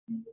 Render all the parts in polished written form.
अस्सलाम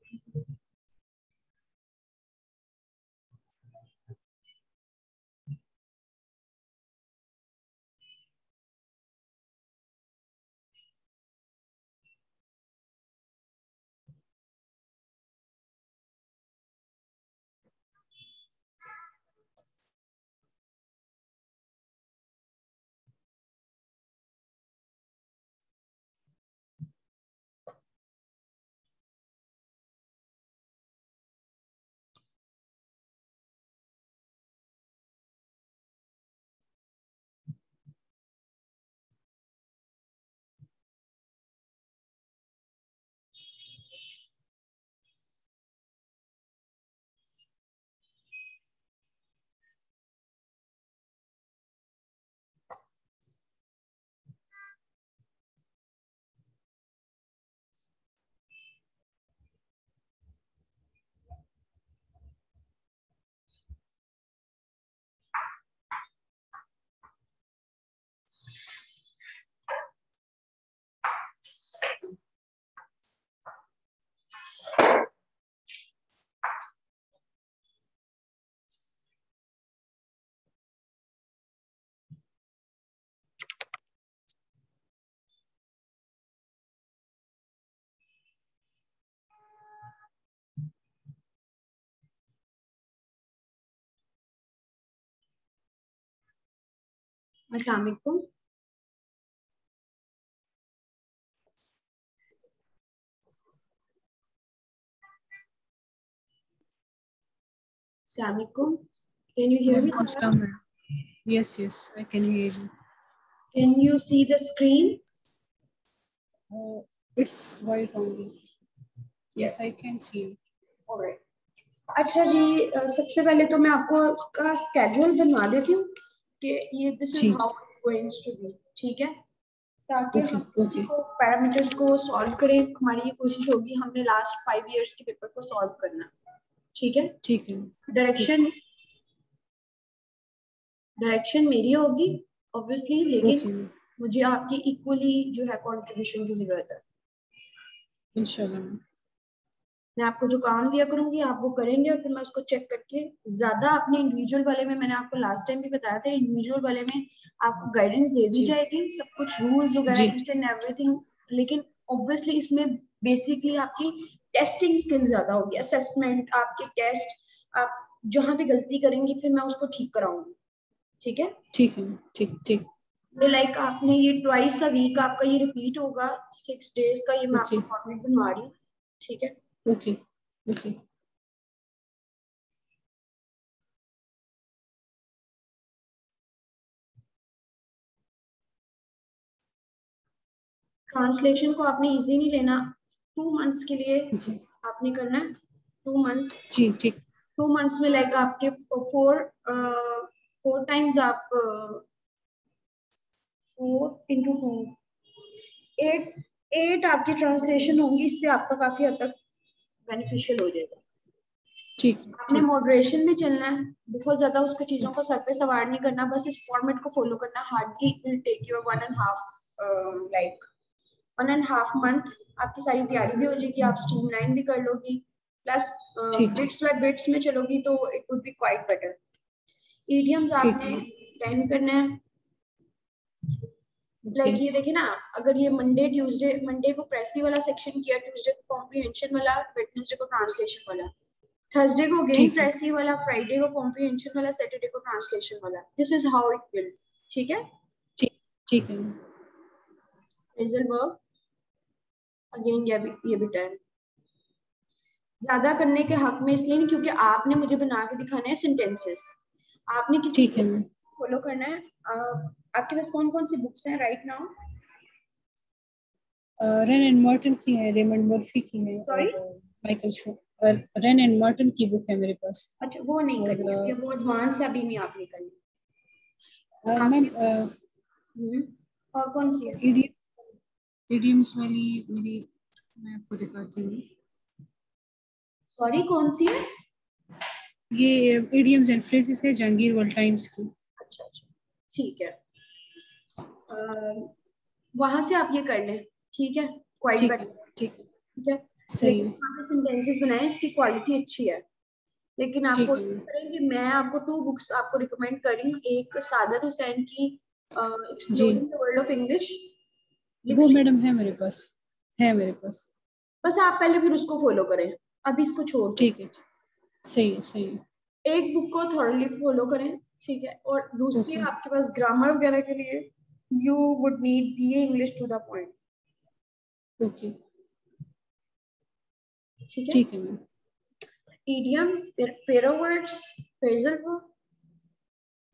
वालेकुम। अस्सलाम वालेकुम। Can you hear me, Sarah? Yes, I can hear you. Can you see the screen? It's white only. Yes, I can see it. Alright. अच्छा जी, सबसे पहले तो मैं आपको का स्केड्यूल बनवा देती हूँ कि ये this is how it going to be, ठीक है, ताकि हम उसी को पैरामीटर्स को सॉल्व करें। हमारी ये कोशिश होगी, हमने लास्ट 5 इयर्स के पेपर को सॉल्व करना, ठीक है। डायरेक्शन मेरी होगी ऑब्वियसली, लेकिन मुझे आपकी इक्वली जो है कंट्रीब्यूशन की जरूरत है इंशाल्लाह। मैं आपको जो काम दिया करूंगी आप वो करेंगे और फिर मैं उसको चेक करके ज्यादा अपने इंडिविजुअल वाले में, मैंने आपको लास्ट टाइम भी बताया था, इंडिविजुअल वाले में आपको गाइडेंस दे दी जाएगी, सब कुछ रूल्स वगैरह ईच एंड एवरीथिंग, लेकिन ऑब्वियसली इसमें बेसिकली आपकी टेस्टिंग स्किल ज्यादा होगी, असेसमेंट, आपके टेस्ट, आप जहां भी गलती करेंगी फिर मैं उसको ठीक कराऊंगी, ठीक है। ठीक ये लाइक आपने ये ट्वाइस अ वीक आपका ये रिपीट होगा 6 डेज का, ये मैं आपको फॉर्मेट बनवा रही हूँ, ठीक है। ओके ट्रांसलेशन को आपने इजी नहीं लेना, 2 मंथ्स के लिए आपने करना है, 2 मंथ्स। जी ठीक। 2 मंथ्स में लाइक आपके 4 टाइम्स आप 4 into 2 8 आपकी ट्रांसलेशन होंगी, इससे आपका काफी हद तक बेनिफिशियल हो जाएगा। ठीक। आपने मॉडरेशन में चलना है, बहुत ज्यादा उसको चीजों को सर पे सवार नहीं करना, बस इस फॉर्मेट को फॉलो करना। Hardly it will take you 1.5 month, आपकी सारी तैयारी भी हो जाएगी, आप स्ट्रीमलाइन भी कर लोगी, प्लस बिट्स बाय बिट्स में चलोगी तो it would be quite better. Idioms आपने लर्न करना है, लाइक ये देखिए ना, अगर ये मंडे को प्रेसी वाला सेक्शन किया, ट्यूसडे को कॉम्प्रिहेंशन वाला, वेडनेसडे को ट्रांसलेशन वाला, थर्सडे को अगेन प्रेसी वाला, फ्राइडे को कॉम्प्रिहेंशन वाला, सैटरडे को ट्रांसलेशन वाला। This is how it will, ठीक है। ठीक है। रिजल्ट वर्क अगेन, ये भी टाइम ज्यादा करने के हक में इसलिए नहीं क्योंकि आपने मुझे बना के दिखाने हैं सेंटेंसेस, आपने किसी फॉलो करना है। आपके पास कौन कौन सी बुक्स हैं right now? Wren and Morton की है, रेमंड मर्फी की है, सॉरी माइकल शो, और रेन एंड मॉर्टन की बुक है मेरे पास। अच्छा, वो नहीं करनी क्योंकि वो एडवांस अभी नहीं आपने करनी। मैम और कौन सी है? इडियम्स वाली मेरी, मैं आपको दिखाती हूँ। सॉरी कौन सी है? ये इडियम्स एंड फ्रेजेस है जहांगीर वर्ल्ड टाइम्स की। अच्छा ठीक है, वहां से आप ये कर लें, ठीक है, क्वाइट बेटर, ठीक है। सही है, सेंटेंसेस बनाए, इसकी क्वालिटी अच्छी है, लेकिन आप ठीक है कोशिश मैम। करें कि मैं आपको 2 बुक्स आपको रिकमेंड कर रही हूँ। एक सादत हुसैन की जी, exploring the world of English, लिख वो लें। मैडम है मेरे पास, है मेरे पास। बस आप पहले फिर उसको फॉलो करें, अभी इसको छोड़ दें। ठीक है, सही है, सही है। एक बुक को थॉरली फॉलो करें, ठीक है। और दूसरी ओके, आपके पास ग्रामर वगैरह के लिए you would need BA English to the point, okay, ठीक है। ठीक है ma'am. Idiom, pair words, phrasal verb.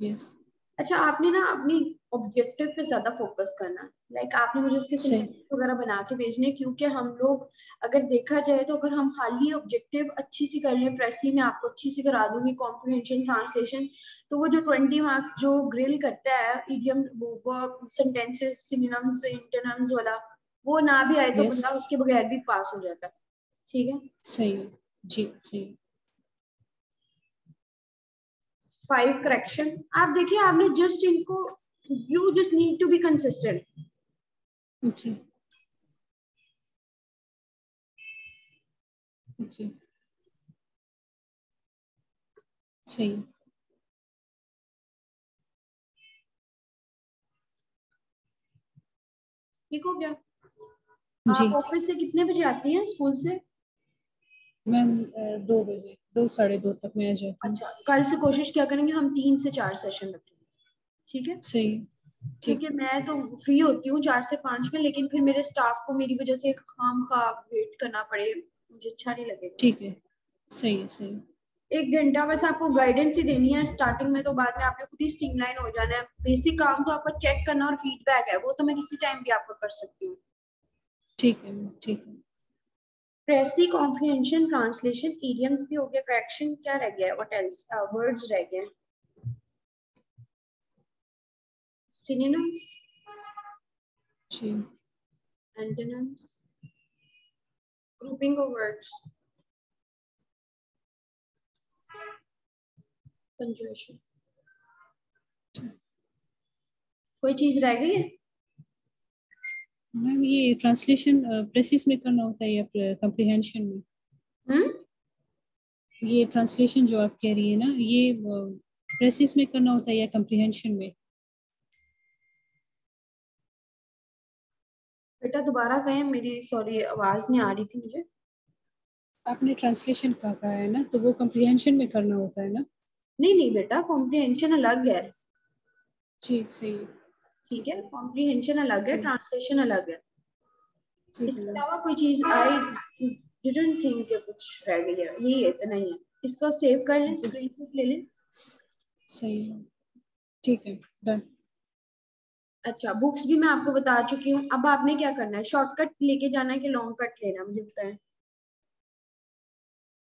Yes, अच्छा, आपने ना अपनी ऑब्जेक्टिव पे ज्यादा फोकस करना है। लाइक आपने मुझे उसके सही, सेंटेंस वगैरह बना के भेजने, क्योंकि हम लोग अगर देखा जाए तो अगर हम खाली ऑब्जेक्टिव अच्छी सी कर लें, प्रेसी में आपको अच्छी सी करा दूंगी, कॉम्प्रिहेंशन, ट्रांसलेशन, तो वो जो 20 मार्क्स जो ग्रिल करता है इडियम, वो सेंटेंसेस, सिनोनिम्स, इंटोनिम्स वाला, वो ना भी आए तो यस, बंदा उसके बगैर भी पास हो जाता है, ठीक है। सही है, जी, सही है। 5 करेक्शन, आप देखिए, आपने जस्ट इनको, you just need to be consistent. Okay, okay, सही है। ठीक हो गया। जी आप ऑफिस से कितने बजे आती हैं, स्कूल से? मैम, 2 बजे, 2 साढ़े 2 तक मैं आ जाती हूँ। अच्छा, कल से कोशिश क्या करेंगे, हम 3 से 4 सेशन रखेंगे, ठीक है। सही है, ठीक क्योंकि है, मैं तो फ्री होती हूँ 4 से 5 में, लेकिन फिर मेरे स्टाफ को मेरी वजह से खाम खा वेट करना पड़े, मुझे अच्छा नहीं लगेगा। ठीक है, सही है, सही है। 1 घंटा बस आपको गाइडेंस ही देनी है स्टार्टिंग में, तो बाद में आपने खुद ही स्ट्रीमलाइन हो जाना है। बेसिक काम तो आपका चेक करना और फीडबैक है, वो तो मैं किसी टाइम भी आपको कर सकती हूँ। ठीक है मैम, ठीक है। प्रेसी, कॉम्प्रिहेंशन, ट्रांसलेशन, इडियम्स भी हो गया, करेक्शन क्या रह गया है, व्हाट एल्स, वर्ड्स रह गए, सिनोनिम्स, जी, antonyms, grouping of words, punctuation. कोई चीज रह गई है? मैम ये ट्रांसलेशन प्रेसिस में करना होता है या कम्प्रिहेंशन में? हम्म ये ट्रांसलेशन जो आप कह रही है ना, ये प्रेसिस में करना होता है या कम्प्रिहेंशन में? बेटा दोबारा कहें, मेरी सॉरी आवाज नहीं आ रही थी मुझे। आपने ट्रांसलेशन का कहा है ना, तो वो कम्प्रिहेंशन में करना होता है ना? नहीं नहीं बेटा, कॉम्प्रिहेंशन अलग है, जी, सही है, ठीक ठीक है। है, कॉम्प्रिहेंशन अलग है, सही, ट्रांसलेशन अलग है। ठीक है इसके मैम। अलावा कोई चीज आई डिडंट थिंक के कुछ रह गई है, यही है, इतना ही है। इसको सेव कर लें, ओके, स्क्रीनशॉट ले लें। सही है, ठीक है, डन। अच्छा, बुक्स भी मैं आपको बता चुकी हूँ। अब आपने क्या करना है, शॉर्टकट लेके जाना है कि लॉन्ग कट लेना, मुझे बताएं।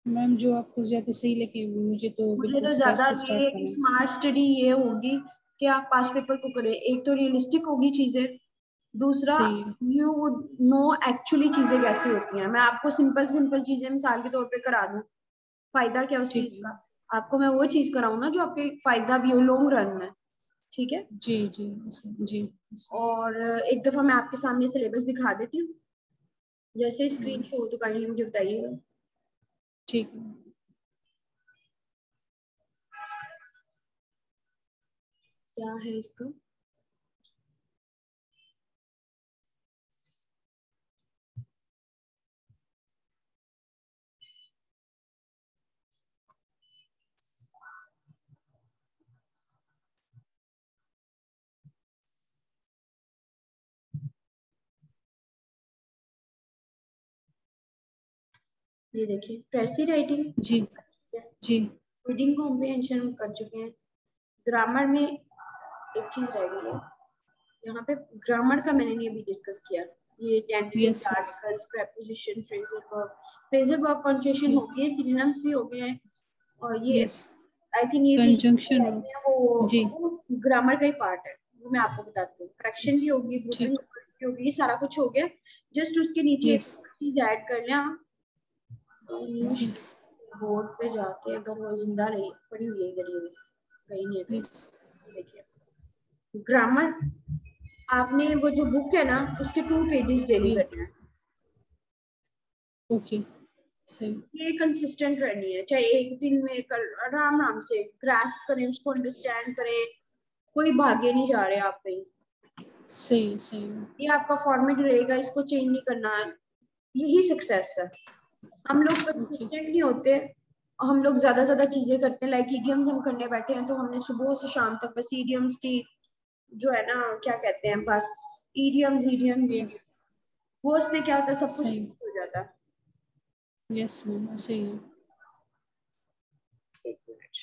मैम जो आपको ज्यादा सही लगे, मुझे तो मुझे बिल्कुल तो स्क्रैच ज्यादा से स्टार्ट ये करना है। स्मार्ट स्टडी ये होगी कि आप पास पेपर को करें। एक तो रियलिस्टिक होगी चीजें, दूसरा सही है, यू वुड नो एक्चुअली चीजें कैसी होती हैं। मैं आपको सिंपल सिंपल चीजें मिसाल के तौर पे करा दूं, फायदा क्या उस ठीक चीज है, का। आपको मैं वो चीज कराऊं ना जो आपके फायदा भी हो लॉन्ग रन में, ठीक है। जी जी, जी, और एक दफा मैं आपके सामने सिलेबस दिखा देती हूँ, जैसे स्क्रीन शो हो तो काइंडली मुझे बताइएगा। ठीक है, क्या है इसका, ये देखिए, प्रेसी राइटिंग, जी, जी, रीडिंग कॉम्प्रिहेंशन कर चुके हैं। ग्रामर में एक चीज रह गई है यहाँ पे, ग्रामर का मैंने नहीं अभी डिस्कस किया। ये tenses, yes, yes, articles, preposition, phrasal verb, phrasal verb punctuation हो यस, गई है, सिनोनिम्स भी हो गए हैं। और ये यस, आई थिंक ये 3 कंजंक्शन, रह गए हैं, जी, वो ग्रामर का ही पार्ट है, वो मैं आपको बताती हूँ। करेक्शन भी होगी, ग्रुपिंग ठीक, भी होगी, ये सारा कुछ हो गया। जस्ट उसके नीचे एक यस, चीज ऐड कर लें आप, इंग्लिश बोर्ड पे जाके, अगर वो जिंदा रही पड़ी हुई है गली में, कहीं नहीं है कहीं। यस, देखिए, ग्रामर, आपने वो जो बुक है ना उसके 2 पेजेस डेली जी, करना है। ओके सही। ये कंसिस्टेंट रहनी है, चाहे एक दिन में कर, आराम आराम से ग्रास्प करें उसको, अंडरस्टैंड करें, कोई भागे नहीं जा रहे आप कहीं। सही सही। ये आपका फॉर्मेट रहेगा, इसको चेंज नहीं करना, यही सक्सेस है। हम लोग कंसिस्टेंट नहीं होते, हम लोग ज्यादा चीजें करते हैं, लाइक ईडियम्स हम करने बैठे हैं तो हमने सुबह से शाम तक बस ईडियम्स की जो है ना क्या कहते हैं, बस ईडियम्स ईडियम्स, यस वो उससे क्या होता है सब कुछ सही। हो जाता है। यस मैम सही है। एक मिनट,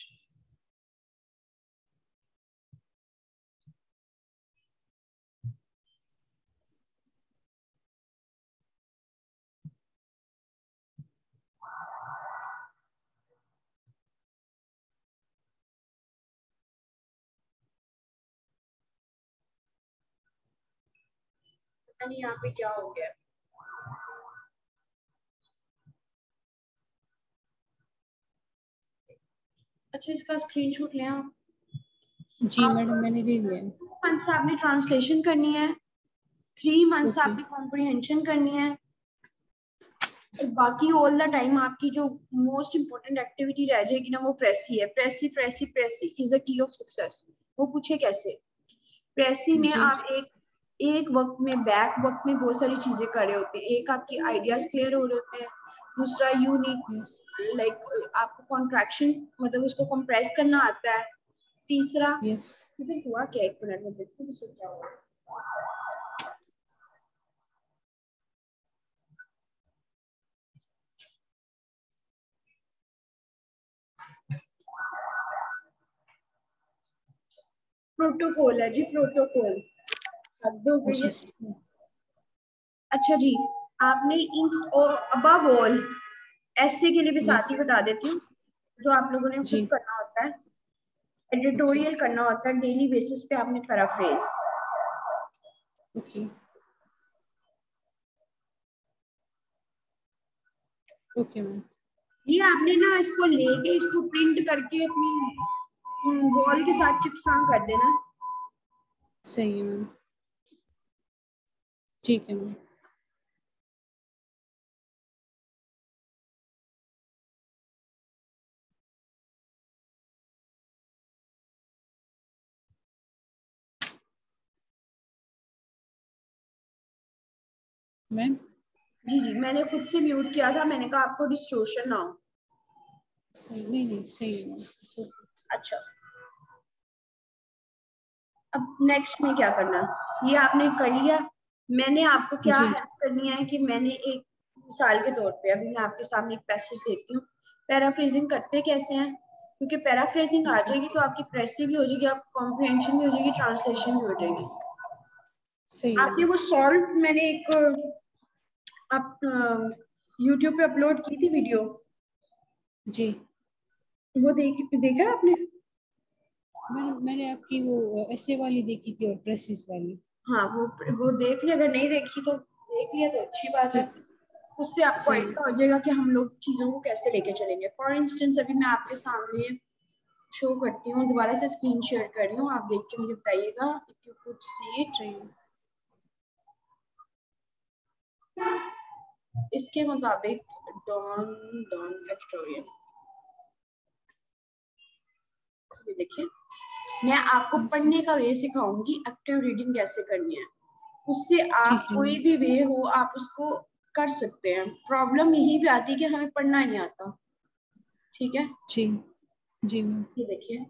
पता नहीं यहाँ पे क्या हो गया। अच्छा, इसका स्क्रीनशॉट लें आप। जी मैडम मैंने ले लिया है। 2 मंथ्स आपने ट्रांसलेशन करनी है, 3 मंथ्स ओके आपने कॉम्प्रिहेंशन करनी है, और बाकी ऑल द टाइम आपकी जो मोस्ट इंपॉर्टेंट एक्टिविटी रह जाएगी ना वो प्रेसी है। Precis precis precis is the key of success. वो पूछे कैसे? प्रेसी में जी आप एक वक्त में, बैक वक्त में बहुत सारी चीजें कर रहे होते हैं। एक आपकी आइडियाज क्लियर हो रहे होते हैं, दूसरा यू यस नीड लाइक आपको कॉन्ट्रैक्शन मतलब उसको कंप्रेस करना आता है, तीसरा यस। इधर हुआ क्या, एक मिनट में देखो दूसरा क्या हुआ। प्रोटोकॉल है जी, प्रोटोकॉल। हद हो गई जी है। अच्छा जी, आपने इन और अबव ऑल ऐसे के लिए भी यस साथ ही बता देती हूँ, जो आप लोगों ने खुद जी करना होता है, ओके एडिटोरियल करना होता है डेली बेसिस पे, आपने पैराफ्रेज। Okay okay ma'am. ये आपने ना इसको लेके इसको प्रिंट करके अपनी वॉल के साथ चिपसा कर देना। सही है मैम। ठीक है मैम। मैम जी जी, मैंने खुद से म्यूट किया था, मैंने कहा आपको डिस्टोर्शन ना हो। सही नहीं नहीं सही है मैम। अच्छा, अब नेक्स्ट में क्या करना, ये आपने कर लिया। मैंने आपको क्या जी हेल्प करनी है कि मैंने एक मिसाल के तौर पे अभी मैं आपके सामने एक पैसेज देती हूँ। पैराफ्रेजिंग करते कैसे हैं, क्योंकि पैराफ्रेजिंग आ ओके जाएगी तो आपकी प्रेसी भी हो जाएगी, आप कॉम्प्रिहेंशन भी हो जाएगी, ट्रांसलेशन भी हो जाएगी। सही है आपने मैम। वो सॉल्व मैंने एक आप यूट्यूब पे अपलोड की थी वीडियो, जी वो देखा आपने? मैंने आपकी वो ऐसे वाली देखी थी और प्रेसिस वाली। हाँ, वो देख लिया, अगर नहीं देखी तो देख लिया तो अच्छी बात है। ठीक उससे आपको सही आइडिया हो जाएगा कि हम लोग चीजों को कैसे लेके चलेंगे। फॉर इंस्टेंस अभी मैं आपके सामने शो करती हूँ, दोबारा से स्क्रीन शेयर कर रही हूँ, आप देख के मुझे बताइएगा if you could see it. सही है। इसके मुताबिक डॉन डॉन विक्टोरियन, ये देखिए, मैं आपको यस पढ़ने का वे सिखाऊंगी, एक्टिव रीडिंग कैसे करनी है। उससे आप ठीक है कोई मैम। भी वे हो आप उसको कर सकते हैं। प्रॉब्लम यही भी आती है कि हमें पढ़ना नहीं आता। ठीक है, जी जी मैम। ये देखिए,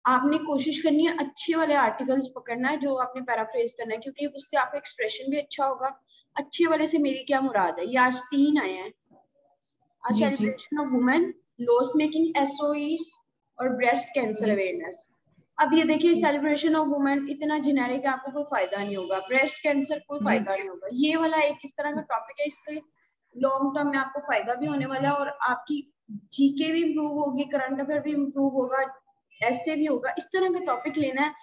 आपने कोशिश करनी है अच्छे वाले आर्टिकल्स पकड़ना है जो आपने पैराफ्रेज करना है, क्योंकि उससे आपका एक्सप्रेशन भी अच्छा होगा। अच्छे वाले से मेरी क्या मुराद है, ये आज 3 आए हैं, a जी जी celebration of women, loss making SOEs और breast cancer यस awareness। अब ये देखिए, यस सेलिब्रेशन ऑफ वुमेन इतना जेनेरिक है, आपको कोई फायदा नहीं होगा। ब्रेस्ट कैंसर कोई जी फायदा नहीं होगा। ये वाला एक इस तरह का टॉपिक है, इसके लॉन्ग टर्म में आपको फायदा भी होने वाला है, और आपकी जीके भी इम्प्रूव होगी, करंट अफेयर भी इम्प्रूव होगा, ऐसे भी होगा। इस तरह का टॉपिक लेना है,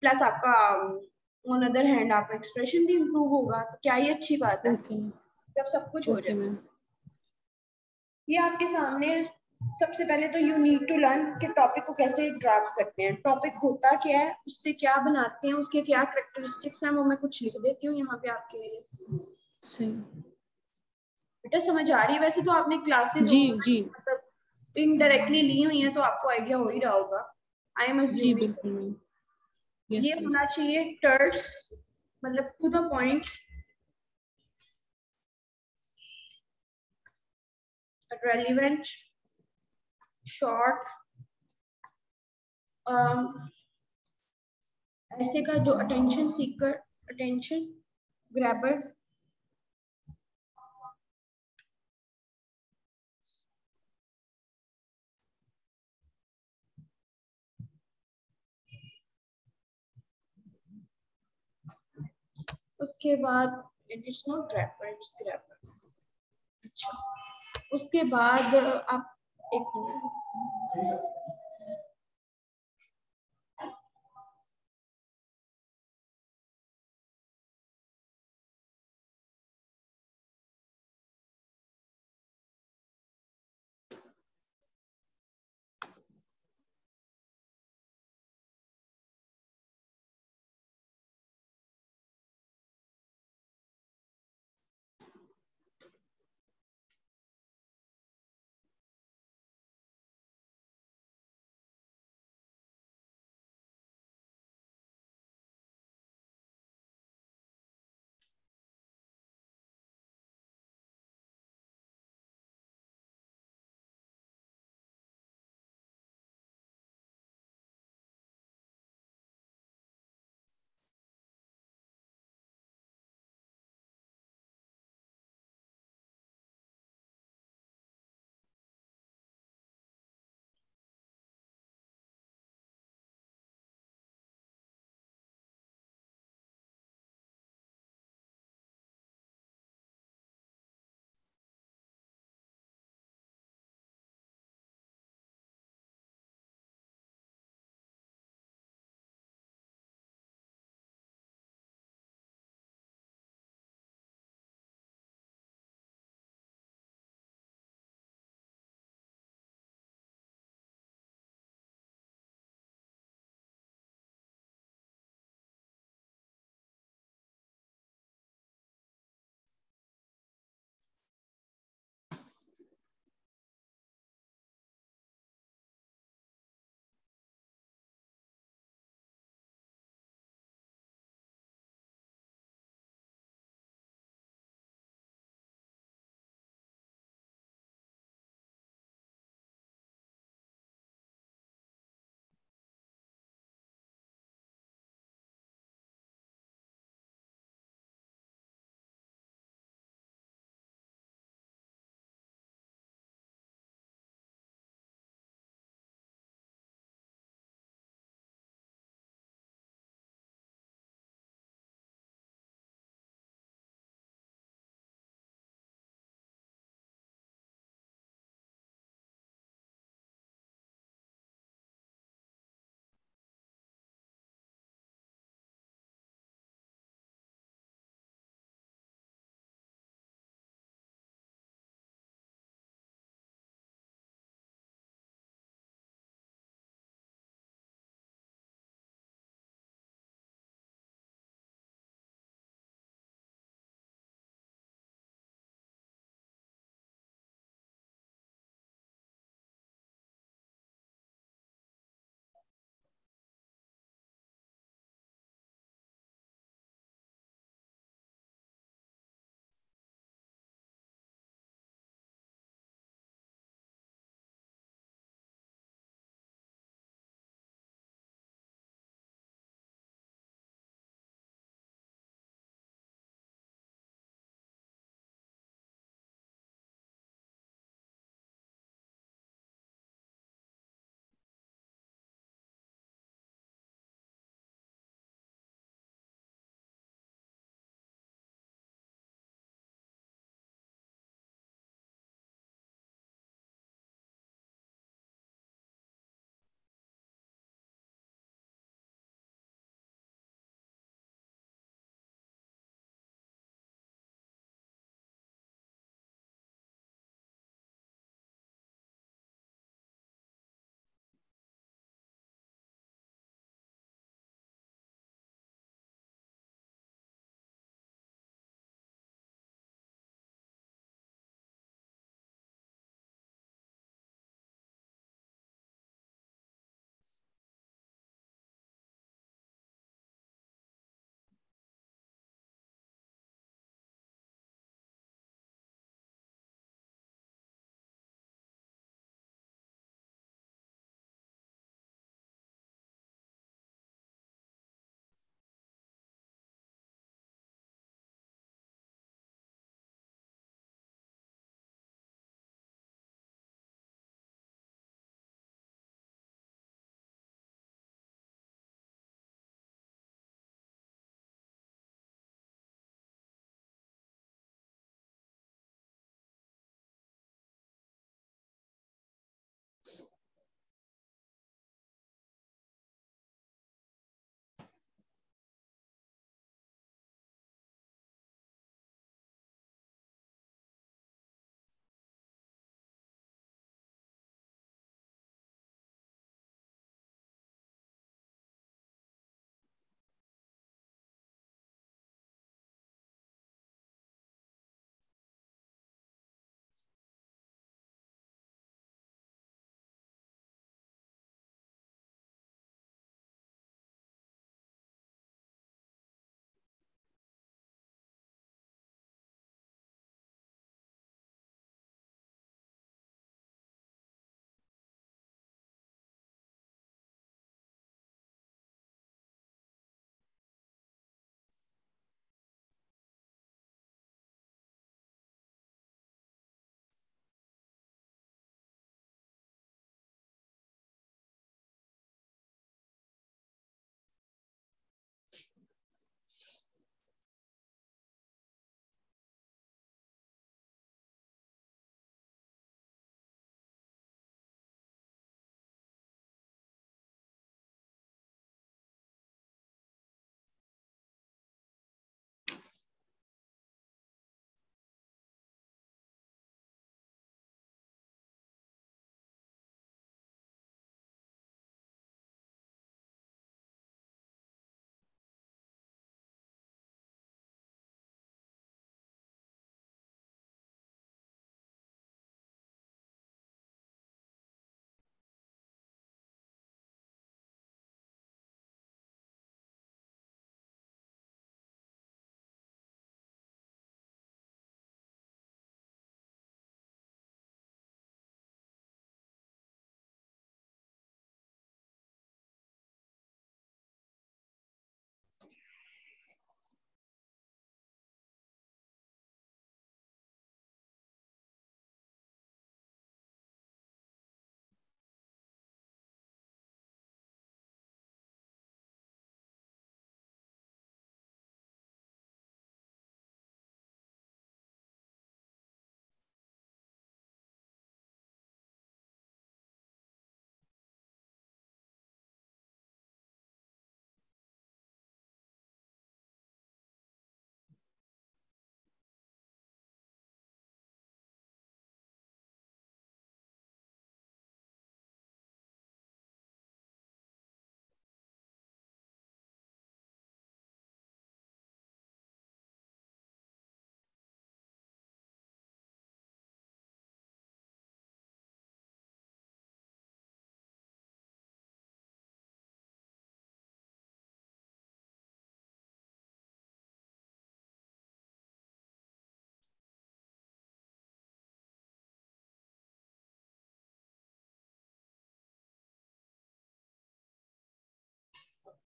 प्लस आपका ऑन अदर हैंड आपका एक्सप्रेशन भी इम्प्रूव होगा, तो क्या ये अच्छी बात है ओके जब सब कुछ हो ओके जाए। मैम। ये आपके सामने है। सबसे पहले तो यू नीड टू लर्न कि टॉपिक को कैसे ड्राफ्ट करते हैं, टॉपिक होता क्या है, उससे क्या बनाते हैं, उसके क्या करेक्टरिस्टिक्स हैं, वो मैं कुछ लिख देती हूँ यहाँ पे आपके लिए। सही बेटा समझ आ रही है? वैसे तो आपने क्लासेस जी जी मतलब इनडायरेक्टली ली हुई है तो आपको आइडिया हो ही रहा होगा, आई एम जी अज्यूमिंग। बिल्कुल मैम। ये यस होना यस चाहिए टर्स, मतलब to the point, relevant, short, ऐसे का जो अटेंशन सीकर, अटेंशन ग्रैबर, उसके बाद it is not grabber, it's grabber. अच्छा, उसके बाद आप एक मिनट,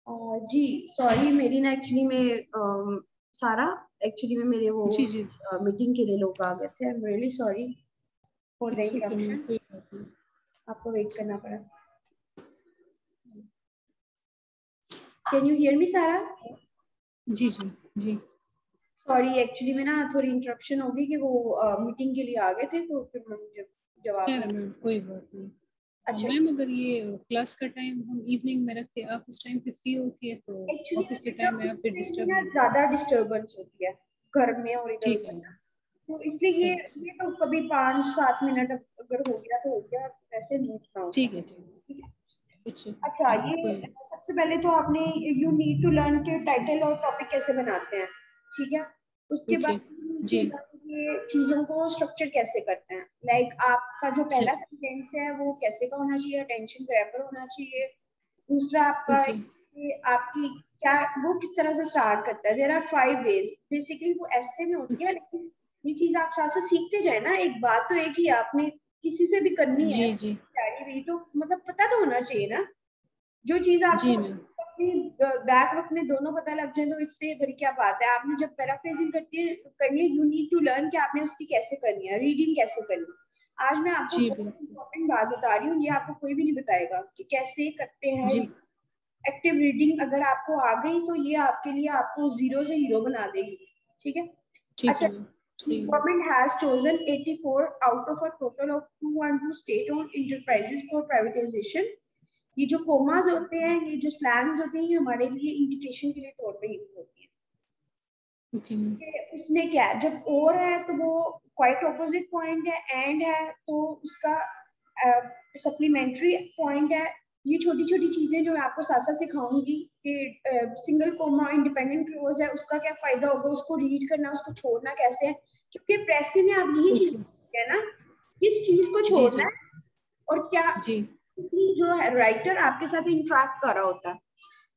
जी सॉरी, मेरी ना एक्चुअली में सारा एक्चुअली में मेरे वो जी मीटिंग के लिए लोग आ गए थे। I am really sorry for the interruption, कोई बात नहीं। आपको वेट करना पड़ा। कैन यू हियर मी सारा? जी सॉरी एक्चुअली में ना थोड़ी इंटरप्शन होगी कि वो मीटिंग के लिए आ गए थे, तो फिर मैं मुझे जवाब नहीं। कोई बात नहीं। अच्छा मैम अगर ये क्लास का टाइम हम इवनिंग में रखते हैं, आप उस टाइम पे फ्री होती है तो एक्चुअली ऑफिस के टाइम मतलब में आप फिर उससे डिस्टर्ब ना नहीं। ज्यादा डिस्टर्बेंस होती है घर में और इधर ठीक उधर है, ना, तो इसलिए ये सही सही। ये तो कभी 5-7 मिनट अगर हो गया तो हो गया, वैसे नहीं इतना होता। ठीक है ठीक है। अच्छा अच्छा, ये कोई। सबसे पहले तो आपने यू नीड टू लर्न के टाइटल और टॉपिक कैसे बनाते हैं, ठीक है। उसके ओके बाद you need to ji learn के चीजों को स्ट्रक्चर कैसे करते हैं, लाइक आपका जो पहला सही। सेंटेंस है वो कैसे का होना चाहिए, अटेंशन ग्रैबर होना चाहिए। दूसरा आपका ओके कि आपकी क्या वो किस तरह से स्टार्ट करता है। देयर आर 5 वेज, बेसिकली वो ऐसे में होती है, लेकिन ये चीज आप साथ साथ सीखते जाए ना। एक बात तो एक ही आपने किसी से भी करनी है जी तो मतलब पता तो होना चाहिए ना। जो चीज आपको जी मैम। अपनी बैक अपने दोनों पता लग जाए तो इससे बड़ी क्या बात है। आपने जब पैराफ्रेजिंग करनी है, यू नीड टू लर्न कि आपने उसकी कैसे करनी है, रीडिंग कैसे करनी है। आज मैं आपको जी बहुत बिल्कुल। इंपॉर्टेंट बात बता रही हूँ, ये आपको कोई भी नहीं बताएगा कि कैसे करते हैं। जी एक्टिव रीडिंग अगर आपको आ गई तो ये आपके लिए आपको जीरो से हीरो बना देगी, ठीक है। ठीक अच्छा, है मैम सही है। government has chosen 84 out of a total of 212 state-owned enterprises for privatization। ये जो कोमास होते हैं, ये जो स्लैंग्स होते हैं, ये हमारे लिए इंडिकेशन के लिए तौर पे यूज होती है। Okay ma'am. उसमें क्या है, जब और है तो वो क्वाइट ऑपोजिट पॉइंट है, एंड है तो उसका सप्लीमेंट्री पॉइंट है। ये छोटी छोटी चीजें जो मैं आपको साथ साथ सिखाऊंगी कि सिंगल कोमा इंडिपेंडेंट क्लोज है, उसका क्या फायदा होगा, उसको रीड करना, उसको छोड़ना कैसे है। क्योंकि प्रेसी में आप यही चीज है ना, किस चीज को जी छोड़ना है और क्या जी जो है राइटर आपके साथ इंटरेक्ट कर रहा होता है,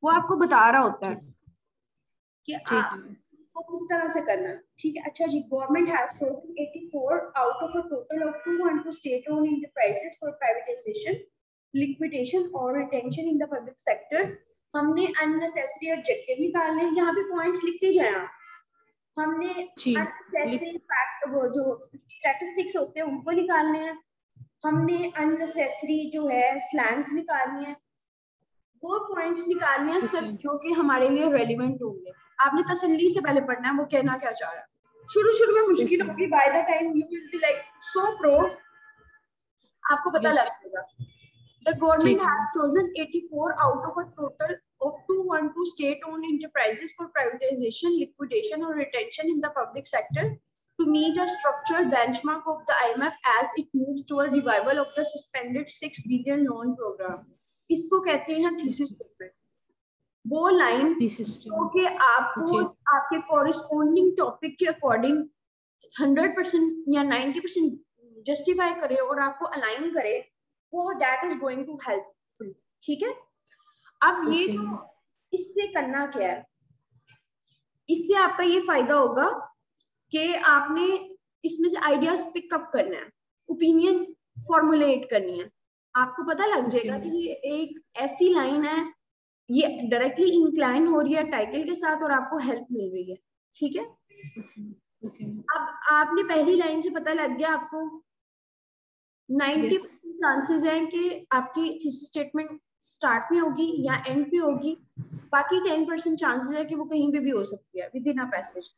वो आपको बता रहा होता है ठीक कि ठीक है मैम। आपको किस तरह से करना है, ठीक है। अच्छा जी, government has chosen 84 out of a total of 212 state-owned enterprises for privatization, liquidation or retention in the public sector। हमने अननेसेसरी ऑब्जेक्टिव निकालने, यहाँ पे पॉइंट्स लिखते जाए आप। हमने जी अननेसेसरी फैक्ट, वो जो स्टैटिस्टिक्स होते हैं उनको निकालने हैं। हमने अननेसेसरी जो है स्लैंग्स निकालनी है। वो पॉइंट्स निकालने हैं ओके सिर्फ जो कि हमारे लिए रेलिवेंट होंगे। आपने तसल्ली से पहले पढ़ना है वो कहना क्या चाह रहा है। शुरू शुरू में मुश्किल ओके होगी, by the time you will be like so pro, आपको पता यस लग जाएगा। The government ठीक है has chosen 84 out of a total of 212 state-owned enterprises for privatization, liquidation or retention in the public sector to meet a structured benchmark of the IMF as it moves toward revival of the suspended 6 billion loan program। इसको कहते हैं thesis statement. वो line this is जो कि आपको okay आपके corresponding topic के according 100% या 90% जस्टिफाई करे और आपको अलाइन करे, वो that is going to helpful, ठीक है। अब ये ओके जो इससे करना क्या है, इससे आपका ये फायदा होगा कि आपने इसमें से आइडियाज पिकअप करना है, ओपिनियन फॉर्मुलेट करनी है। आपको पता लग जाएगा कि ये एक ऐसी लाइन है, ये डायरेक्टली इंक्लाइन हो रही है टाइटल के साथ और आपको हेल्प मिल रही है, ठीक है। ओके अब आपने पहली लाइन से पता लग गया आपको 90% चांसेस हैं कि आपकी थीसिस स्टेटमेंट स्टार्ट में होगी या एंड पे होगी। बाकी 10% चांसेस है कि वो कहीं पे भी हो सकती है within a passage,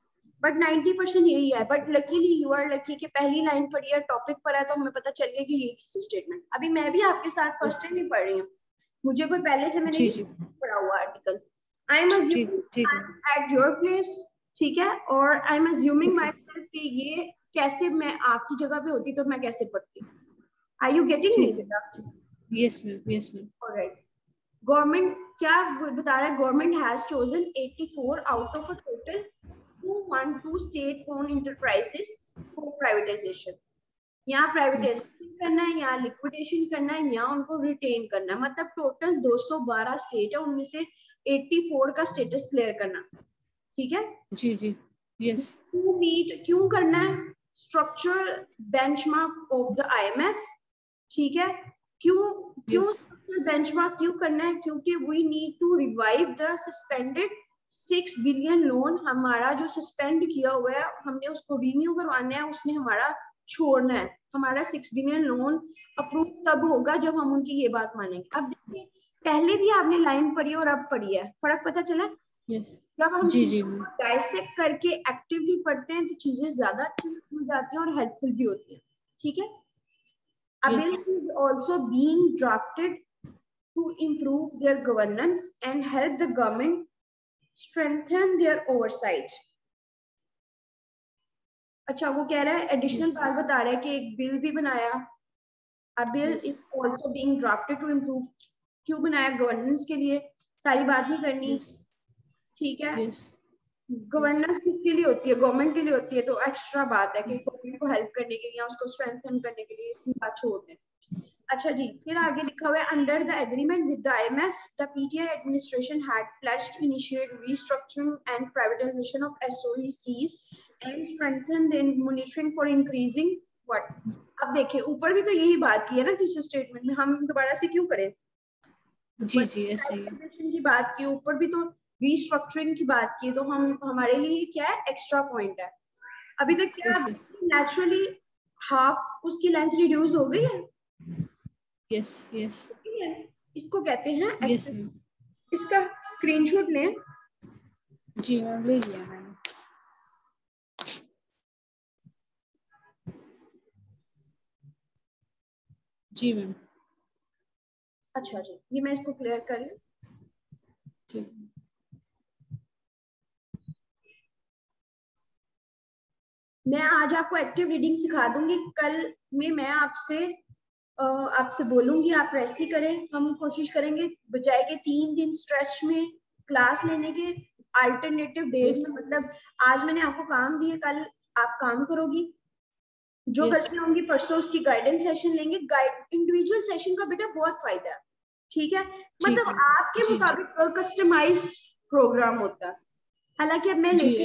but 90% यही है। But luckily you are lucky कि पहली लाइन पढ़ी है, टॉपिक पर है, तो हमें पता चल गया कि ये थीसिस स्टेटमेंट। अभी मैं भी आपके साथ फर्स्ट टाइम ही पढ़ रही हूँ, मुझे कोई पहले से मैंने जी नहीं पढ़ा हुआ आर्टिकल। आई एम ठीक ठीक है अज्यूमिंग एट योर प्लेस, ठीक है, और I am assuming okay my self कि ये कैसे मैं आपकी जगह पे होती तो मैं कैसे पढ़ती। Are you getting me, ठीक बेटा? है यस मैम Alright. गवर्नमेंट क्या बता रहा है, government has chosen 84 out of a total 212 state own enterprises for privatisation. यहाँ यस प्राइवेटाइजेशन करना है, यहाँ लिक्विडेशन करना है, यहाँ उनको रिटेन करना है। मतलब टोटल 212 स्टेट है, उनमें से 84 का स्टेटस क्लियर करना, ठीक है। जी यस टू मीट क्यों करना है, structural benchmark of the IMF, ठीक है। क्यों बेंचमार्क क्यों करना है? क्योंकि we need to revive the suspended 6 billion loan. हमारा जो सस्पेंड किया हुआ है हमने उसको रिन्यू करवाना है, उसने हमारा छोड़ना है। हमारा 6 बिलियन लोन अप्रूव तब होगा जब हम उनकी ये बात मानेंगे। अब देखिए पहले भी आपने लाइन पढ़ी और अब पढ़ी है, फर्क पता चला? जब हम डाइसेक्ट करके एक्टिवली पढ़ते हैं तो चीजें ज्यादा अच्छी से समझ जाती हैं और हेल्पफुल भी होती है। ठीक है। A bill is also being drafted to improve their governance and help the government strengthen their oversight. अच्छा वो कह रहा है एडिशनल बात बता रहा है कि एक बिल भी बनाया। A bill is also being drafted to improve, क्यों बनाया? गवर्नेंस के लिए। सारी बात नहीं करनी। ठीक है। गवर्नेंस किसके लिए होती है? गवर्नमेंट के लिए होती है। तो एक्स्ट्रा बात है कि गवर्नमेंट को हेल्प करने के लिए या उसको स्ट्रेंथन करने के लिए इतनी बात छोड़ दें। अच्छा जी, फिर आगे लिखा हुआ है under the agreement with the IMF the PTI administration had pledged to initiate restructuring and privatisation of SOECs and strengthen the monitoring for increasing what. अब देखिए ऊपर भी तो यही बात की है ना तीसरे स्टेटमेंट में, हम दोबारा से क्यों करें? जी ऐसे ही की बात की, ऊपर भी तो रीस्ट्रक्चरिंग की बात की, तो हम हमारे लिए क्या है एक्स्ट्रा पॉइंट है। अभी तक क्या नेचुरली हाफ उसकी लेंथ रिड्यूस हो गई है। यस इसको कहते हैं इसका स्क्रीनशॉट लें। जी मैम ले लिया मैंने। जी मैम। अच्छा जी, ये मैं इसको क्लियर कर लूं। ठीक। मैं आज आपको एक्टिव रीडिंग सिखा दूंगी। कल में मैं आपसे बोलूंगी आप वैसे करें। हम कोशिश करेंगे बजाय के 3 दिन स्ट्रेच में क्लास लेने के, अल्टरनेटिव डेज में, मतलब आज मैंने आपको काम दिए, कल आप काम करोगी। जो गलतियां होंगी परसों उसकी गाइडेंस सेशन लेंगे। इंडिविजुअल सेशन का बेटा बहुत फायदा है। ठीक है, मतलब आपके मुताबिक कस्टमाइज प्रोग्राम होता है। हालांकि अब मैं लेती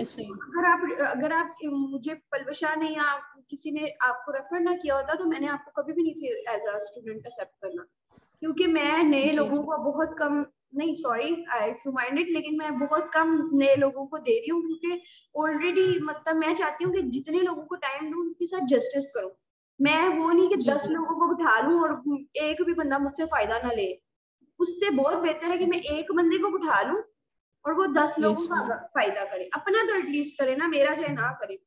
अगर आप मुझे पलवशा ने या किसी ने आपको रेफर ना किया होता तो मैंने आपको कभी भी नहीं थी एज अ स्टूडेंट एक्सेप्ट करना, क्योंकि मैं नए लोगों को बहुत कम, नहीं sorry I if you minded, लेकिन मैं बहुत कम नए लोगों को दे रही हूँ, क्योंकि ऑलरेडी मतलब मैं चाहती हूँ कि जितने लोगों को टाइम दूं उनके साथ जस्टिस करूँ। मैं वो नहीं कि 10 लोगों को बिठा लूं और एक भी बंदा मुझसे फायदा ना ले। उससे बहुत बेहतर है कि मैं एक बंदे को बिठा लूं और वो 10 लोगों का फायदा करे। अपना तो एटलीस्ट करे ना, मेरा चाहे ना करे।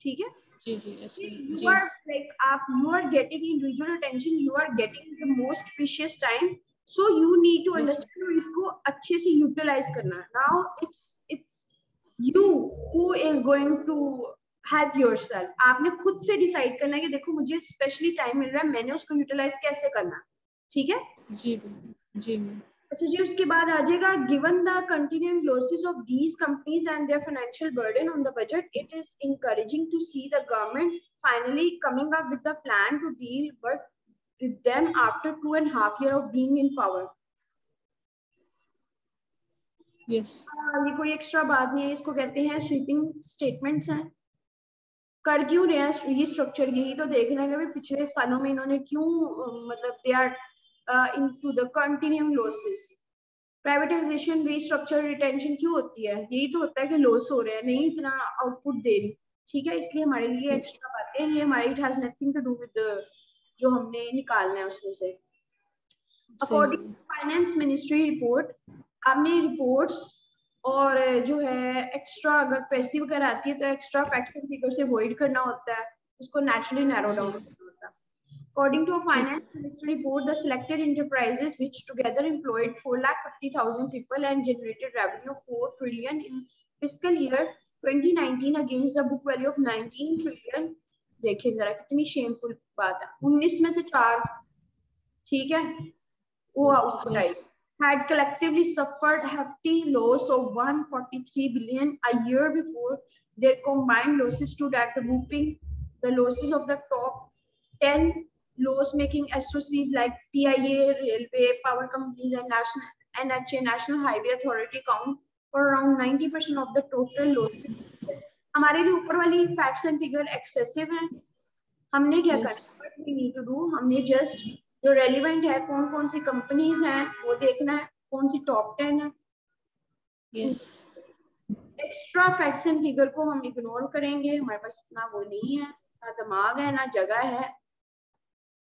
ठीक है you are like you are getting individual attention, you are getting the most precious time, so you need to understand और इसको अच्छे से यूटिलाइज करना। now it's you who is going to help yourself। आपने खुद से डिसाइड करना है कि देखो मुझे स्पेशली टाइम मिल रहा है, मैंने उसको यूटिलाइज कैसे करना। ठीक है जी अच्छा जी, उसके बाद आ जाएगा given the continuing losses of these companies and their financial burden on the budget, it is encouraging to see the government finally coming up with a plan to deal with them after 2.5 years of being in power। ये कोई extra बात नहीं है, इसको कहते हैं sweeping statements हैं। कर क्यों रहे हैं ये स्ट्रक्चर? यही तो देखना है कि पिछले सालों में इन्होंने क्यों मतलब they are into the continuing losses। Privatisation, restructure, retention क्यों होती है? यही तो होता है कि लॉस हो रहे हैं, नहीं इतना आउटपुट दे रही। ठीक है, इसलिए हमारे लिए एक्स्ट्रा बातें, ये हमारी it has nothing to do with जो हमने निकालना है उसमें से। According to finance ministry report, आपने रिपोर्ट्स और जो है एक्स्ट्रा अगर पैसे वगैरह आती है तो एक्स्ट्रा फैक्ट्स एंड फिगर से अवॉइड करना होता है, उसको नेचुरली नैरो डाउन करना होता है। According to a finance ministry report, the selected enterprises, which together employed 450,000 people and generated revenue of 4 trillion in fiscal year 2019 against the book value of 19 trillion। देखिए जरा कितनी शेमफुल बात है। 19 में से 4, ठीक है, वो outside had collectively suffered hefty loss of 143 billion a year before their combined losses stood at the whooping the losses of the top 10 loss-making SOCs like PIA, railway, power companies, and NHA, National Highway Authority, account for around 90% of the total losses। हमारे लिए ऊपर वाली facts and figure excessive हैं। हमने क्या करना है? What we need to do, हमने जस्ट जो रेलिवेंट है, कौन कौन सी कंपनीज हैं वो देखना है, कौन सी टॉप 10 है। Yes. Extra facts and figure को हम इग्नोर करेंगे, हमारे पास इतना वो नहीं है, ना दिमाग है ना जगह है।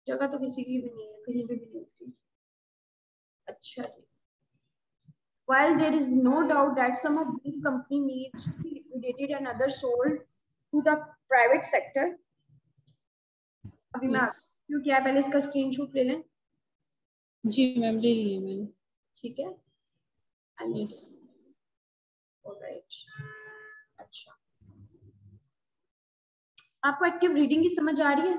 जगह तो किसी की भी नहीं है, कहीं भी नहीं होती। अच्छा जी, while there is no doubt that some of these company needs to be liquidated and others sold to the private sector, अभी मैं क्यों क्या पहले इसका स्क्रीनशॉट ले लें। जी मैम ले लिए मैंने। ठीक है। यस। ऑलराइट। अच्छा, आपको एक्टिव रीडिंग की समझ आ रही है?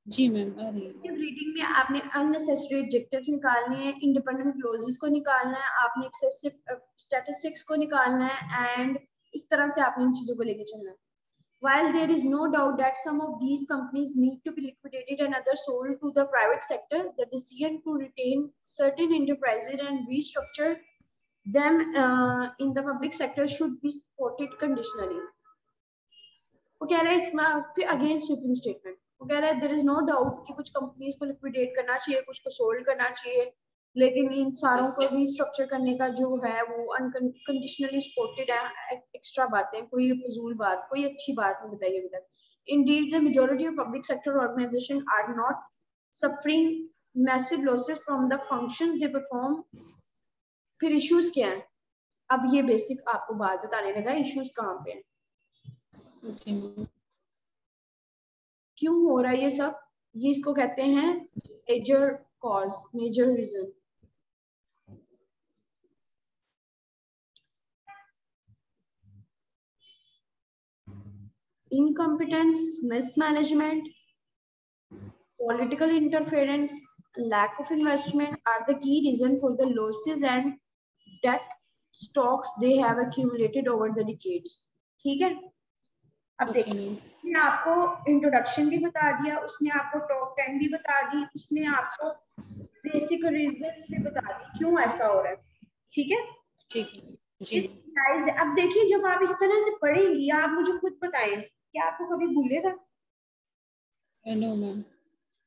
जी मैम आ रही है। एक्टिव रीडिंग में आपने अननेसेसरी एडजेक्टिव्स निकालने हैं, इंडिपेंडेंट क्लोजेस को निकालना है, आपने एक्सेसिव स्टैटिस्टिक्स को निकालना है, एंड इस तरह से आपने इन चीजों को लेके चलना है। While there is no doubt that some of these companies need to be liquidated and others sold to the private sector, the decision to retain certain enterprises and restructure them in the public sector should be supported conditionally. वो कह रहा है इसमें फिर again sweeping statement, वो कह रहा है there is no doubt कि कुछ कंपनीज को लिक्विडेट करना चाहिए, कुछ को सोल्ड करना चाहिए, लेकिन इन सारों को रीस्ट्रक्चर करने का जो है वो अनकंडीशनली सपोर्टेड है। एक्स्ट्रा बातें, कोई फजूल बात, कोई अच्छी बात नहीं बताई अभी तक। Indeed, the majority of public sector organizations are not suffering massive losses from the functions they perform. फिर इश्यूज क्या हैं? अब ये बेसिक आपको बात बताने लगा, इश्यूज कहाँ पे हैं, क्यों हो रहा है ये सब। ये इसको कहते हैं major cause, major reason. Incompetence, mismanagement, political interference, lack of investment are the key reason for the losses and debt stocks they have accumulated over the decades. ठीक है, अब देखिए उसने आपको इंट्रोडक्शन भी बता दिया, उसने आपको टॉप 10 भी बता दी, उसने आपको बेसिक रीजंस भी बता दी क्यों ऐसा हो रहा है। ठीक है, ठीक है जी। अब देखिए जब आप इस तरह से पढ़ेंगी, आप मुझे खुद बताएं, क्या आपको कभी भूलेगा? No ma'am.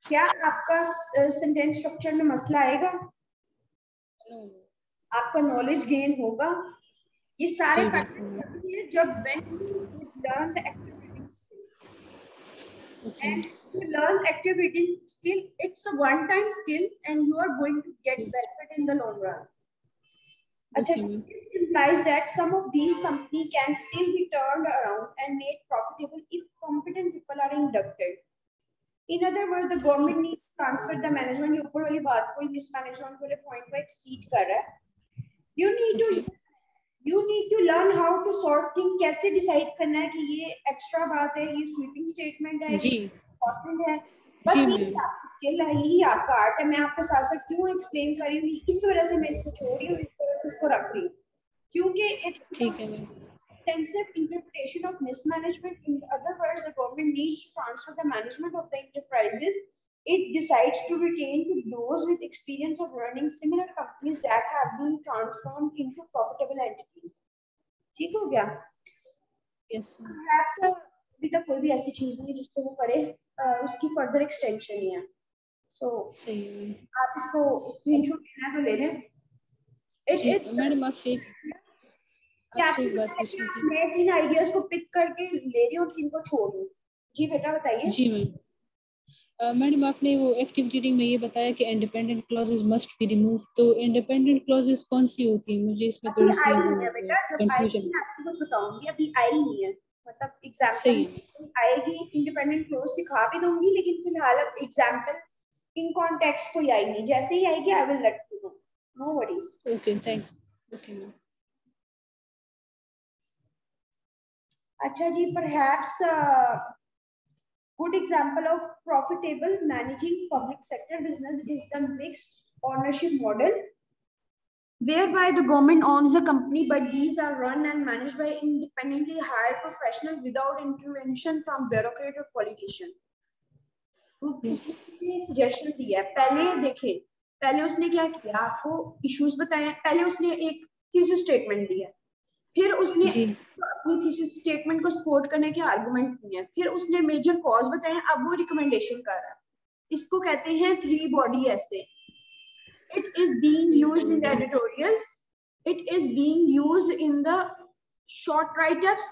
क्या आपका सेंटेंस स्ट्रक्चर में मसला आएगा? नो। आपका नॉलेज गेन होगा? ये सारे फैक्टर्स हैं जब when you learn the activity and to learn active reading skill, it's a one time skill and you are going to get benefit in the long run. अच्छा, this implies that some of these companies can still be turned around and made profitable if competent people are inducted. In other words, the government needs to transfer the management. ये ऊपर वाली बात कोई mismanagement वाले point को exceed कर रहा है. You need to learn how to sort things. कैसे decide करना है कि ये extra बात है, ये sweeping statement है, ये important है. बस ये आपकी skill है, यही आपका art है. मैं आपको साथ साथ क्यों explain कर रही हूँ, इस वजह से मैं इसको छोड़ रही हूँ, इस तरह से इसको रख रही हूँ, क्योंकि ठीक है ma'am. Extensive interpretation of mismanagement. In other words, the government needs to transfer the management of the enterprises it decides to retain to those with experience of running similar companies that have been transformed into profitable entities. ठीक हो गया? Yes. Perhaps अभी तक कोई भी ऐसी चीज नहीं जिसको वो करे, उसकी further extension ही है. So सही है. आप इसको स्क्रीनशॉट लेना है तो ले लें. मैडम आपसे एक बात पूछनी थी. मैं इन आइडियाज को पिक करके ले रही हूँ और इनको छोड़ दूँ. जी बेटा बताइए. जी मैम. मैडम आपने वो एक्टिव रीडिंग में ये बताया कि independent clauses must be remove, तो इंडिपेंडेंट क्लॉजेस कौन सी होती है? मुझे इसमें थोड़ी सी कंफ्यूजन. आपको बताऊंगी, अभी आई नहीं है, मतलब एग्जांपल आएगी, इंडिपेंडेंट क्लॉज सिखा भी दूंगी, लेकिन फिलहाल अब एग्जांपल इन कॉन्टेक्स्ट कोई आई नहीं. जैसे ही आएगी I will let you know. No worries. Okay thank you. Okay ma'am. अच्छा जी, perhaps good example of profitable managing public sector business is the mixed ownership model, whereby the government owns the company, but these are run and managed by independently hired professionals without intervention from bureaucrat or politician. उसने suggestion दिया. पहले देखें, पहले उसने क्या किया, आपको issues बताया, पहले उसने एक थीसिस स्टेटमेंट दिया, फिर उसने अपनी थीसिस स्टेटमेंट को सपोर्ट करने के आर्गुमेंट्स दिए, फिर उसने मेजर कॉज बताए, अब वो रिकमेंडेशन कर रहा है. इसको कहते हैं 3 body essay. It is being used in the editorials. It is being used in the short write-ups.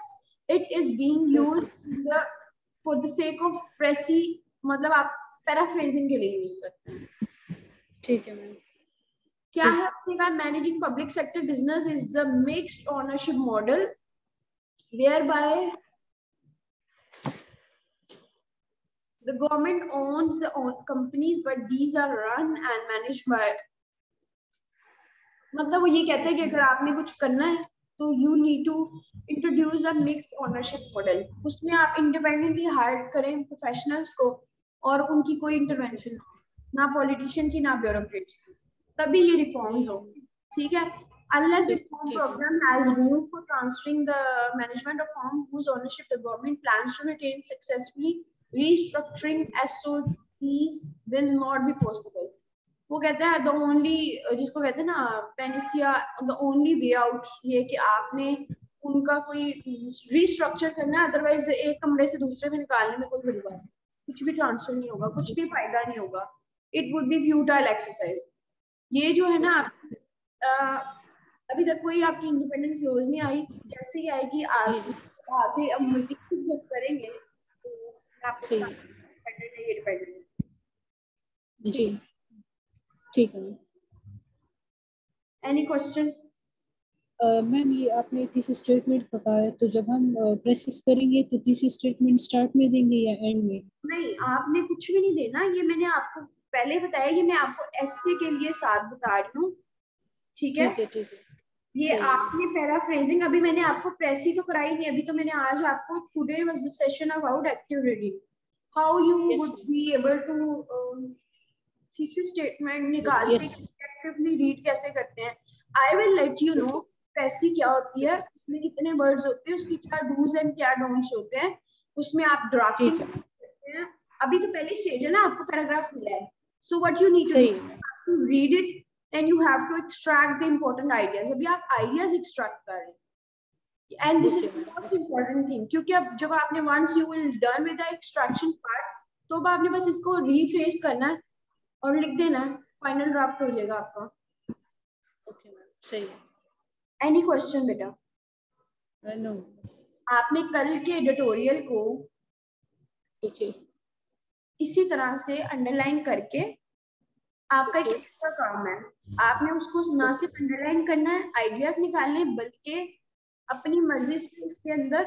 It is being used in the for the sake of pressy, मतलब आप paraphrasing के लिए यूज करते हैं. ठीक है मैम. क्या है आपने कहा managing public sector business is the mixed ownership model whereby the government owns the companies but these are run and managed by, मतलब वो ये कहते हैं कि अगर आपने कुछ करना है तो you need to introduce a mixed ownership model. उसमें आप इंडिपेंडेंटली हायर करें प्रोफेशनल्स को और उनकी कोई इंटरवेंशन हो, ना पॉलिटिशियन की ना ब्यूरोक्रेट्स की, तभी ये रिफॉर्म्स हो. ठीक है. Unless the reform program has room for transferring the management of firm whose ownership the government plans to retain successfully, restructuring SOCs will not be possible. वो कहते हैं the only, जिसको कहते हैं ना पेनिसिया, the only way out ये कि आपने उनका कोई restructure करना है, अदरवाइज एक कमरे से दूसरे में निकालने में कोई बड़ी बात नहीं, कुछ भी ट्रांसफर नहीं होगा, कुछ भी फायदा नहीं होगा. It would be futile exercise. ये जो है ना अभी तक कोई आपकी इंडिपेंडेंट क्लोज नहीं आई, जैसे ही आएगी आगे अब मजीद जब करेंगे तो आपको ये डिपेंडेंट. जी ठीक है. Any question? मैम ये आपने थीसिस स्टेटमेंट बताया, तो जब हम प्रेसिस करेंगे तो थीसिस स्टेटमेंट स्टार्ट में देंगे या एंड में? नहीं, आपने कुछ भी नहीं देना. ये मैंने आपको पहले बताया, ये मैं आपको एसए के लिए साथ बता रही हूँ. ठीक है. ठीक है. ये आपने पैराफ्रेजिंग अभी मैंने आपको प्रेसी तो कराई नहीं, अभी तो मैंने आज आपको today was the session about active reading, how you would be able to thesis statement निकाल के एक्टिवली रीड कैसे करते हैं. I will let you know precis क्या होती है, उसमें कितने वर्ड्स होते हैं, उसकी क्या डूज एंड क्या डोंट्स होते हैं, उसमें आप ड्राफ्टिंग करते हैं. अभी तो पहली स्टेज है ना, आपको पैराग्राफ मिला है, so what you need to read it and you have to extract the important ideas. अभी आप ideas extract कर रहे हैं, and this is the most important thing, क्योंकि अब जब आपने once you will done with the extraction part, तो अब आपने बस इसको rephrase करना है और लिख देना है, final draft हो जाएगा आपका. ओके मैम, सही है. Any question बेटा? नो. आपने कल के एडिटोरियल को इसी तरह से अंडरलाइन करके आपका एक एक्स्ट्रा काम है, आपने उसको ना सिर्फ अंडरलाइन करना है, आइडियाज निकालने, बल्कि अपनी मर्जी से उसके अंदर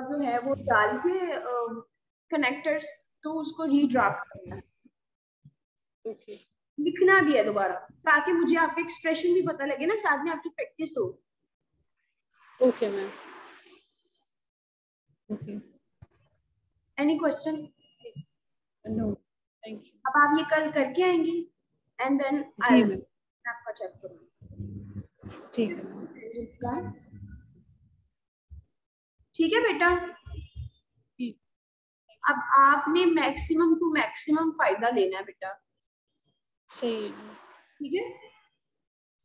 जो है वो डाल के कनेक्टर्स, तो उसको रीड्राफ्ट करना है. लिखना भी है दोबारा, ताकि मुझे आपका एक्सप्रेशन भी पता लगे ना, साथ में आपकी प्रैक्टिस हो. Okay ma'am. Okay. Any question? No, thank you. अब आप ये कल करके आएंगी एंड देन जी मैम, आपका चेक करूंगी. ठीक है. ठीक है बेटा. अब आपने मैक्सिमम टू मैक्सिमम फायदा लेना है बेटा. सही है. ठीक है.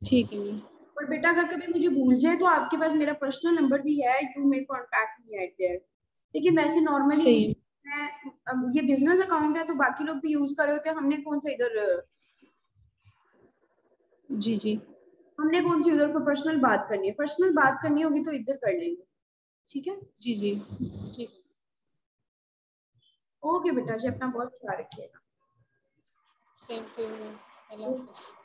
ठीक है मैम. और बेटा अगर कभी मुझे भूल जाए तो आपके पास मेरा पर्सनल नंबर भी है, you may contact me at there. लेकिन वैसे नॉर्मली मैं ये बिजनेस अकाउंट है तो बाकी लोग भी यूज कर रहे होते हैं, हमने कौन सा इधर जी हमने कौन सी उधर को पर्सनल बात करनी है. पर्सनल बात करनी होगी तो इधर कर लेंगे. ठीक है. जी ठीक. ओके बेटा जी, अपना बहुत ख्याल रखिएगा. Same to you. अल्लाह हाफिज़.